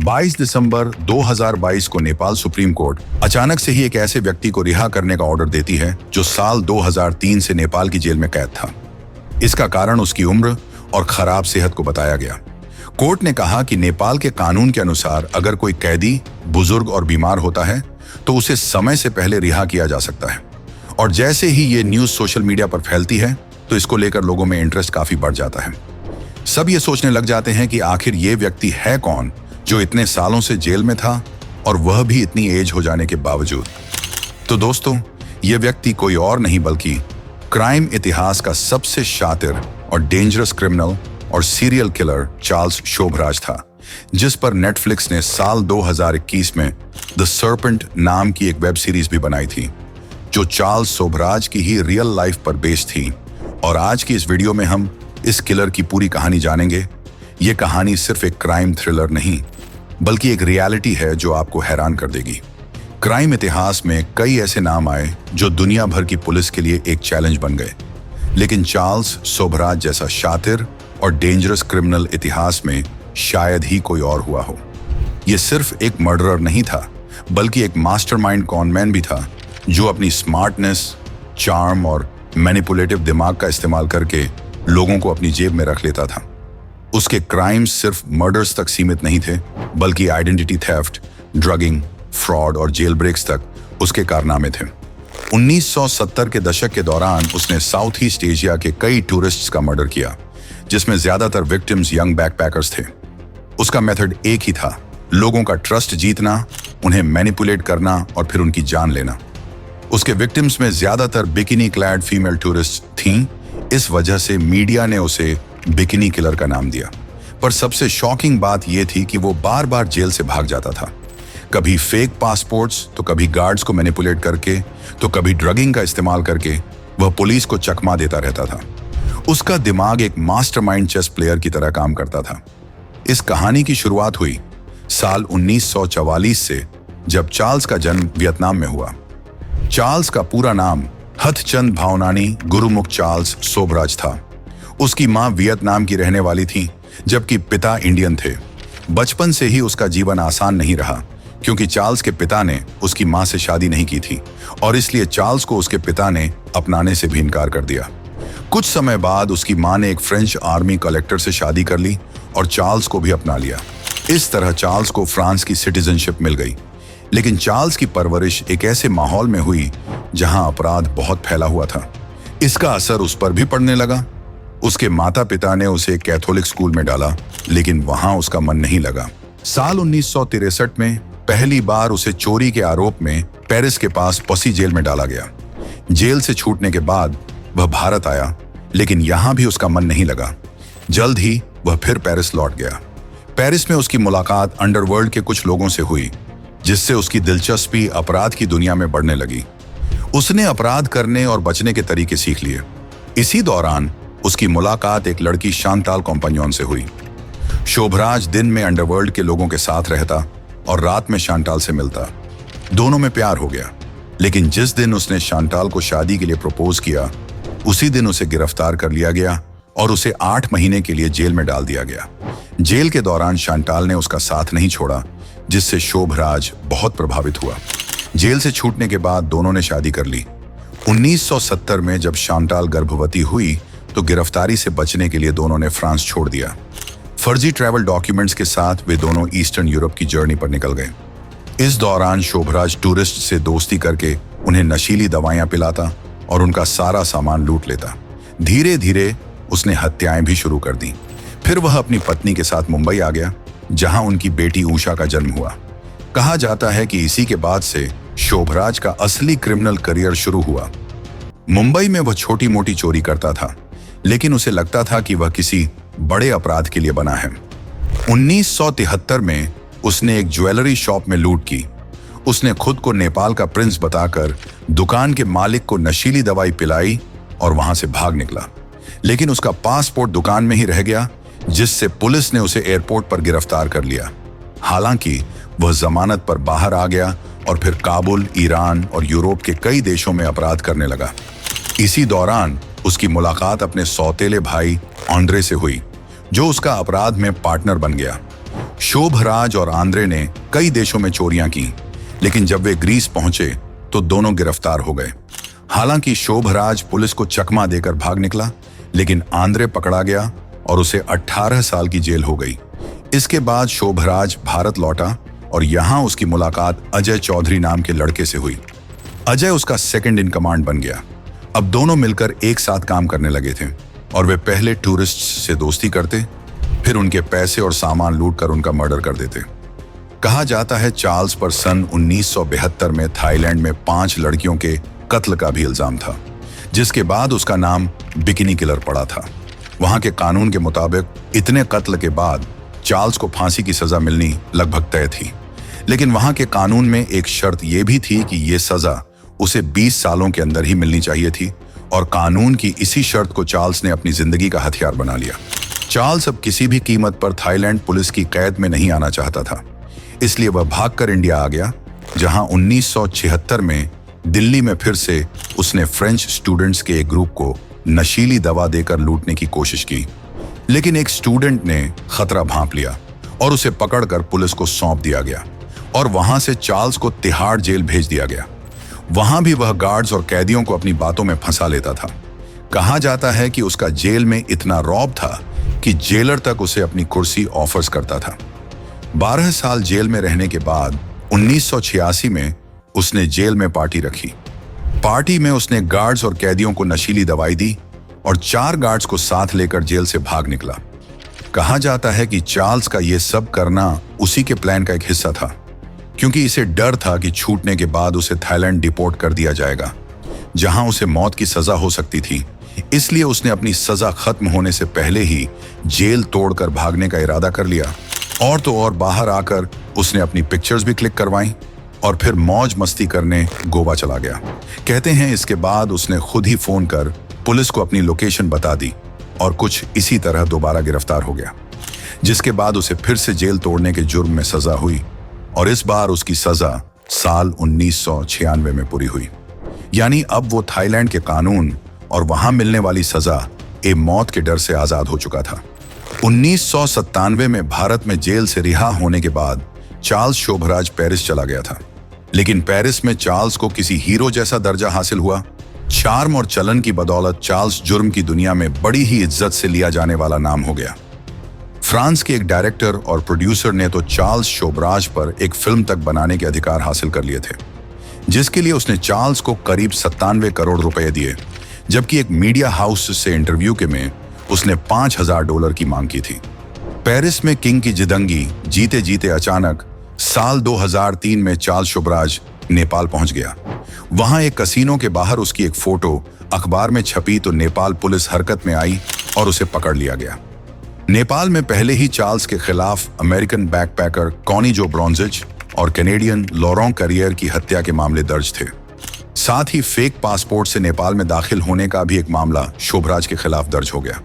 22 दिसंबर 2022 को Nepal supreme court अचानक से ही एक ऐसे व्यक्ति को रिहा करने का ऑर्डर देती है जो साल 2003 से नेपाल की जेल में कैद था। इसका कारण उसकी उम्र और खराब सेहत को बताया गया। कोर्ट ने कहा कि नेपाल के कानून के अनुसार अगर कोई कैदी बुजुर्ग और बीमार होता है तो उसे समय से पहले रिहा किया जा सकता है। और जैसे ही ये न्यूज सोशल मीडिया पर फैलती है तो इसको लेकर लोगों में इंटरेस्ट काफी बढ़ जाता है। सब ये सोचने लग जाते हैं कि आखिर ये व्यक्ति है कौन जो इतने सालों से जेल में था और वह भी इतनी एज हो जाने के बावजूद। तो दोस्तों, यह व्यक्ति कोई और नहीं बल्कि क्राइम इतिहास का सबसे शातिर और डेंजरस क्रिमिनल और सीरियल किलर चार्ल्स शोभराज था, जिस पर नेटफ्लिक्स ने साल 2021 में द सर्पेंट नाम की एक वेब सीरीज भी बनाई थी, जो चार्ल्स शोभराज की ही रियल लाइफ पर बेस्ड थी। और आज की इस वीडियो में हम इस किलर की पूरी कहानी जानेंगे। ये कहानी सिर्फ एक क्राइम थ्रिलर नहीं बल्कि एक रियलिटी है जो आपको हैरान कर देगी। क्राइम इतिहास में कई ऐसे नाम आए जो दुनिया भर की पुलिस के लिए एक चैलेंज बन गए, लेकिन चार्ल्स शोभराज जैसा शातिर और डेंजरस क्रिमिनल इतिहास में शायद ही कोई और हुआ हो। ये सिर्फ एक मर्डरर नहीं था बल्कि एक मास्टरमाइंड कॉनमैन भी था जो अपनी स्मार्टनेस, चार्म और मैनिपुलेटिव दिमाग का इस्तेमाल करके लोगों को अपनी जेब में रख लेता था। उसके क्राइम्स सिर्फ मर्डर्स तक सीमित नहीं थे बल्कि आइडेंटिटी थेफ्ट, ड्रगिंग, फ्रॉड और जेल ब्रेक्स तक उसके कारनामे थे। 1970 के दशक के दौरान उसने साउथ ईस्ट एशिया के कई टूरिस्ट्स का मर्डर किया, जिसमें ज्यादातर विक्टिम्स यंग बैकपैकर्स थे। उसका मेथड एक ही था, लोगों का ट्रस्ट जीतना, उन्हें मैनिपुलेट करना और फिर उनकी जान लेना। उसके विक्टिम्स में ज्यादातर बिकिनी क्लैड फीमेल टूरिस्ट थीं, इस वजह से मीडिया ने उसे बिकिनी किलर का नाम दिया। पर सबसे शॉकिंग बात यह थी कि वो बार बार जेल से भाग जाता था, कभी फेक पासपोर्ट्स तो कभी गार्ड्स को मैनिपुलेट करके तो कभी ड्रगिंग का इस्तेमाल करके वह पुलिस को चकमा देता रहता था। उसका दिमाग एक मास्टरमाइंड चेस प्लेयर की तरह काम करता था। इस कहानी की शुरुआत हुई साल 1944 से, जब चार्ल्स का जन्म वियतनाम में हुआ। चार्ल्स का पूरा नाम हथचंद भावनानी गुरुमुख चार्ल्स शोभराज था। उसकी मां वियतनाम की रहने वाली थी जबकि पिता इंडियन थे। बचपन से ही उसका जीवन आसान नहीं रहा क्योंकि चार्ल्स के पिता ने उसकी मां से शादी नहीं की थी और इसलिए चार्ल्स को उसके पिता ने अपनाने से भी इनकार कर दिया। कुछ समय बाद उसकी मां ने एक फ्रेंच आर्मी कलेक्टर से शादी कर ली और चार्ल्स को भी अपना लिया। इस तरह चार्ल्स को फ्रांस की सिटीजनशिप मिल गई। लेकिन चार्ल्स की परवरिश एक ऐसे माहौल में हुई जहां अपराध बहुत फैला हुआ था। इसका असर उस पर भी पड़ने लगा। उसके माता पिता ने उसे कैथोलिक स्कूल में डाला, लेकिन वहां उसका मन नहीं लगा। साल 1963 में पहली बार उसे चोरी के आरोप में पेरिस के पास पसी जेल में डाला गया। जेल से छूटने के बाद वह भारत आया, लेकिन यहां भी उसका मन नहीं लगा। जल्द ही वह फिर पेरिस लौट गया। पेरिस में उसकी मुलाकात अंडरवर्ल्ड के कुछ लोगों से हुई, जिससे उसकी दिलचस्पी अपराध की दुनिया में बढ़ने लगी। उसने अपराध करने और बचने के तरीके सीख लिए। इसी दौरान उसकी मुलाकात एक लड़की शांताल कॉम्पनियन से हुई। शोभराज दिन में अंडरवर्ल्ड के लोगों के साथ रहता और रात में शांताल से मिलता। दोनों में प्यार हो गया, लेकिन जिस दिन उसने शांताल को शादी के लिए प्रपोज किया, उसी दिन उसे गिरफ्तार कर लिया गया और उसे 8 महीने के लिए जेल में डाल दिया गया। जेल के दौरान शांताल ने उसका साथ नहीं छोड़ा, जिससे शोभराज बहुत प्रभावित हुआ। जेल से छूटने के बाद दोनों ने शादी कर ली। 1970 में जब शांताल गर्भवती हुई तो गिरफ्तारी से बचने के लिए दोनों ने फ्रांस छोड़ दिया। फर्जी ट्रैवल डॉक्यूमेंट्स के साथ वे दोनों ईस्टर्न यूरोप की जर्नी पर निकल गए। इस दौरान शोभराज टूरिस्ट से दोस्ती करके उन्हें नशीली दवाइयां पिलाता और उनका सारा सामान लूट लेता। धीरे धीरे उसने हत्याएं भी शुरू कर दी। फिर वह अपनी पत्नी के साथ मुंबई आ गया, जहां उनकी बेटी उषा का जन्म हुआ। कहा जाता है कि इसी के बाद से शोभराज का असली क्रिमिनल करियर शुरू हुआ। मुंबई में वह छोटी मोटी चोरी करता था, लेकिन उसे लगता था कि वह किसी बड़े अपराध के लिए बना है। 1973 में उसने एक ज्वेलरी शॉप में लूट की। उसने खुद को नेपाल का प्रिंस बताकर दुकान के मालिक को नशीली दवाई पिलाई और वहां से भाग निकला। लेकिन उसका पासपोर्ट दुकान में ही रह गया, जिससे पुलिस ने उसे एयरपोर्ट पर गिरफ्तार कर लिया। हालांकि वह जमानत पर बाहर आ गया और फिर काबुल, ईरान और यूरोप के कई देशों में अपराध करने लगा। इसी दौरान उसकी मुलाकात अपने सौतेले भाई आंद्रे से हुई, जो उसका अपराध में पार्टनर बन गया। शोभराज और आंद्रे ने कई देशों में चोरियां की, लेकिन जब वे ग्रीस पहुंचे तो दोनों गिरफ्तार हो गए। हालांकि शोभराज पुलिस को चकमा देकर भाग निकला, लेकिन आंद्रे पकड़ा गया और उसे 18 साल की जेल हो गई। इसके बाद शोभराज भारत लौटा और यहां उसकी मुलाकात अजय चौधरी नाम के लड़के से हुई। अजय उसका सेकंड इन कमांड बन गया। अब दोनों मिलकर एक साथ काम करने लगे थे और वे पहले टूरिस्ट से दोस्ती करते, फिर उनके पैसे और सामान लूटकर उनका मर्डर कर देते। कहा जाता है चार्ल्स पर सन 1972 में थाईलैंड में 5 लड़कियों के कत्ल का भी इल्जाम था, जिसके बाद उसका नाम बिकिनी किलर पड़ा था। वहां के कानून के मुताबिक इतने कत्ल के बाद चार्ल्स को फांसी की सजा मिलनी लगभग तय थी, लेकिन वहां के कानून में एक शर्त यह भी थी कि यह सजा उसे 20 सालों के अंदर ही मिलनी चाहिए थी, और कानून की इसी शर्त को चार्ल्स ने अपनी जिंदगी का हथियार बना लिया। चार्ल्स अब किसी भी कीमत पर थाईलैंड पुलिस की कैद में नहीं आना चाहता था, इसलिए वह भागकर इंडिया आ गया, जहां 1976 में दिल्ली में फिर से उसने फ्रेंच स्टूडेंट्स के एक ग्रुप को नशीली दवा देकर लूटने की कोशिश की। लेकिन एक स्टूडेंट ने खतरा भांप लिया और उसे पकड़कर पुलिस को सौंप दिया गया, और वहां से चार्ल्स को तिहाड़ जेल भेज दिया गया। वहां भी वह गार्ड्स और कैदियों को अपनी बातों में फंसा लेता था। कहा जाता है कि उसका जेल में इतना रौब था कि जेलर तक उसे अपनी कुर्सी ऑफर्स करता था। 12 साल जेल में रहने के बाद 1986 में उसने जेल में पार्टी रखी। पार्टी में उसने गार्ड्स और कैदियों को नशीली दवाई दी और 4 गार्ड्स को साथ लेकर जेल से भाग निकला। कहा जाता है कि चार्ल्स का यह सब करना उसी के प्लान का एक हिस्सा था, क्योंकि इसे डर था कि छूटने के बाद उसे थाईलैंड डिपोर्ट कर दिया जाएगा, जहां उसे मौत की सजा हो सकती थी। इसलिए उसने अपनी सजा खत्म होने से पहले ही जेल तोड़कर भागने का इरादा कर लिया। और तो और बाहर आकर उसने अपनी पिक्चर्स भी क्लिक करवाई और फिर मौज मस्ती करने गोवा चला गया। कहते हैं इसके बाद उसने खुद ही फोन कर पुलिस को अपनी लोकेशन बता दी और कुछ इसी तरह दोबारा गिरफ्तार हो गया, जिसके बाद उसे फिर से जेल तोड़ने के जुर्म में सजा हुई, और इस बार उसकी सजा साल 1996 में पूरी हुई। यानी अब वो थाईलैंड के कानून और वहां मिलने वाली सजा ए मौत के डर से आजाद हो चुका था। 1997 में भारत में जेल से रिहा होने के बाद चार्ल्स शोभराज पेरिस चला गया था, लेकिन पेरिस में चार्ल्स को किसी हीरो जैसा दर्जा हासिल हुआ। चार्म और चलन की बदौलत चार्ल्स जुर्म की दुनिया में बड़ी ही इज्जत से लिया जाने वाला नाम हो गया। फ्रांस के एक डायरेक्टर और प्रोड्यूसर ने तो चार्ल्स शोभराज पर एक फिल्म तक बनाने के अधिकार हासिल कर लिए थे, जिसके लिए उसने चार्ल्स को करीब 97 करोड़ रुपए दिए, जबकि एक मीडिया हाउस से इंटरव्यू के में उसने $5000 की मांग की थी। पेरिस में किंग की जिदंगी जीते जीते अचानक साल 2003 में चार्ल्स शोभराज नेपाल पहुंच गया। वहां एक कसीनो के बाहर उसकी एक फोटो अखबार में छपी तो नेपाल पुलिस हरकत में आई और उसे पकड़ लिया गया। नेपाल में पहले ही चार्ल्स के खिलाफ अमेरिकन बैकपैकर कॉनी जो ब्रॉन्जिज और कैनेडियन लॉरों करियर की हत्या के मामले दर्ज थे। साथ ही फेक पासपोर्ट से नेपाल में दाखिल होने का भी एक मामला शोभराज के खिलाफ दर्ज हो गया।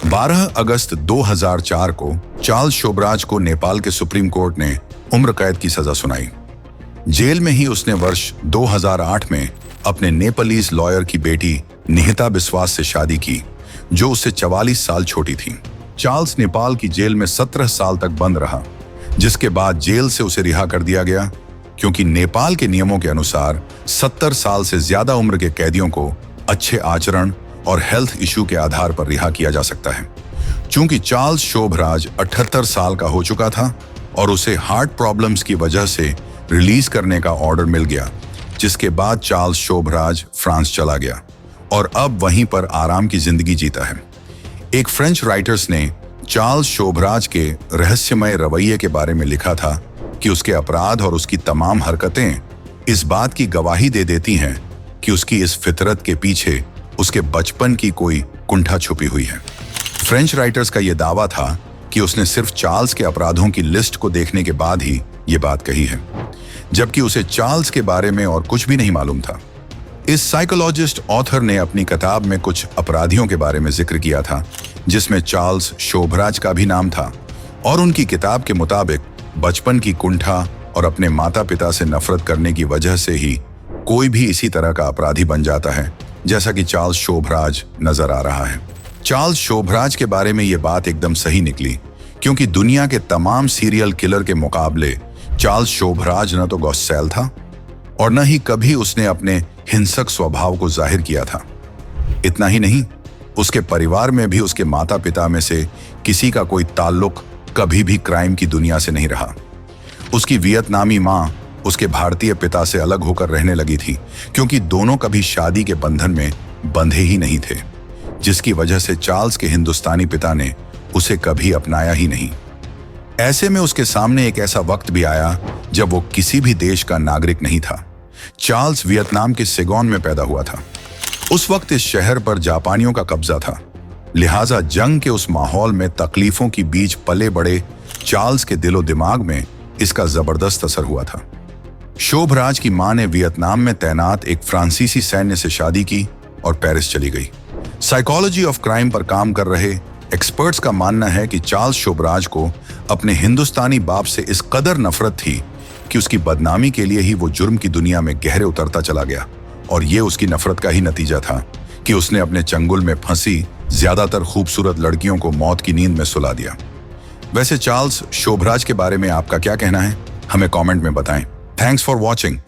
12 अगस्त 2004 को चार्ल्स शोभराज को नेपाल के सुप्रीम कोर्ट ने उम्र कैद की सजा सुनाई। जेल में ही उसने वर्ष 2008 में अपने नेपालीज लॉयर की बेटी निहिता बिस्वास से शादी की, जो उससे 44 साल छोटी थी। चार्ल्स नेपाल की जेल में 17 साल तक बंद रहा, जिसके बाद जेल से उसे रिहा कर दिया गया, क्योंकि नेपाल के नियमों के अनुसार 70 साल से ज्यादा उम्र के कैदियों को अच्छे आचरण और हेल्थ इशू के आधार पर रिहा किया जा सकता है। चूंकि चार्ल्स शोभराज 78 साल का हो चुका था और उसे हार्ट प्रॉब्लम्स की वजह से रिलीज करने का ऑर्डर मिल गया, जिसके बाद चार्ल्स शोभराज फ्रांस चला गया और अब वहीं पर आराम की जिंदगी जीता है। एक फ्रेंच राइटर्स ने चार्ल्स शोभराज के रहस्यमय रवैये के बारे में लिखा था कि उसके अपराध और उसकी तमाम हरकतें इस बात की गवाही दे देती हैं कि उसकी इस फितरत के पीछे उसके बचपन की कोई कुंठा छुपी हुई है। फ्रेंच राइटर्स का यह दावा था कि उसने सिर्फ चार्ल्स के अपराधों की लिस्ट को देखने के बाद ही ये बात कही है, जबकि उसे चार्ल्स के बारे में और कुछ भी नहीं मालूम था। इस साइकोलॉजिस्ट ऑथर ने अपनी किताब में कुछ अपराधियों के बारे में जिक्र किया था, जिसमें चार्ल्स शोभराज का भी नाम था, और उनकी किताब के मुताबिक बचपन की कुंठा और अपने माता पिता से नफरत करने की वजह से ही कोई भी इसी तरह का अपराधी बन जाता है, जैसा कि चार्ल्स शोभराज नजर आ रहा है। चार्ल्स शोभराज के बारे में ये बात एकदम सही निकली, क्योंकि दुनिया के तमाम सीरियल किलर के मुकाबले चार्ल्स शोभराज न तो गौस्सैल था और न ही कभी उसने अपने हिंसक स्वभाव को जाहिर किया था। इतना ही नहीं, उसके परिवार में भी उसके माता पिता में से किसी का कोई ताल्लुक कभी भी क्राइम की दुनिया से नहीं रहा। उसकी वियतनामी माँ उसके भारतीय पिता से अलग होकर रहने लगी थी, क्योंकि दोनों कभी शादी के बंधन में बंधे ही नहीं थे, जिसकी वजह से चार्ल्स के हिंदुस्तानी पिता ने उसे कभी अपनाया ही नहीं। ऐसे में उसके सामने एक ऐसा वक्त भी आया जब वो किसी भी देश का नागरिक नहीं था। चार्ल्स वियतनाम के सेगोन में पैदा हुआ था। उस वक्त इस शहर पर जापानियों का कब्जा था, लिहाजा जंग के उस माहौल में तकलीफों की बीच पले बड़े चार्ल्स के दिलो दिमाग में इसका जबरदस्त असर हुआ था। शोभराज की मां ने वियतनाम में तैनात एक फ्रांसीसी सैन्य से शादी की और पेरिस चली गई। साइकोलॉजी ऑफ क्राइम पर काम कर रहे एक्सपर्ट्स का मानना है कि चार्ल्स शोभराज को अपने हिंदुस्तानी बाप से इस कदर नफरत थी कि उसकी बदनामी के लिए ही वो जुर्म की दुनिया में गहरे उतरता चला गया, और ये उसकी नफरत का ही नतीजा था कि उसने अपने चंगुल में फंसी ज्यादातर खूबसूरत लड़कियों को मौत की नींद में सुला दिया। वैसे चार्ल्स शोभराज के बारे में आपका क्या कहना है, हमें कमेंट में बताएं। Thanks for watching.